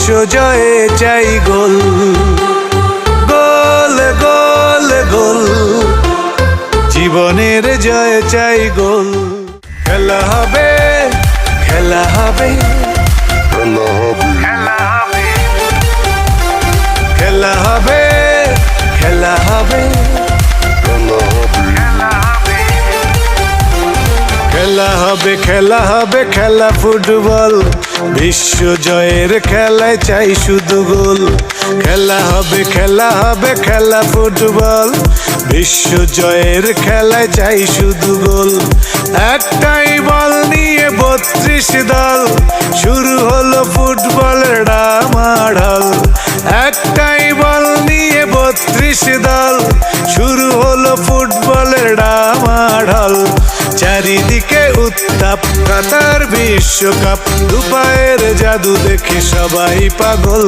জয়ে চাই গোল, গোল গোল গোল, জীবনের জয়ে চাই গোল। খেলা হবে, খেলা হবে, খেলা হবে, খেলা হবে, খেলা হবে, খেলা হবে, খেলা হবে, খেলা ফুটবল, বিশ্ব জয়ের খেলায় চাই শুধু গোল। খেলা হবে, খেলা হবে, খেলা ফুটবল, বিশ্ব জয়ের খেলায় চাই শুধু গোল। একটাই বল নিয়ে 32 দল, শুরু হলো ফুটবলের ডামাডোল। একটাই বল নিয়ে 32 দল, শুরু হলো ফুটবলের ডামাডোল। চারিদিকে উত্তাপ, কাতার বিশ্বকাপ, দুপায়ের জাদু দেখে সবাই পাগল।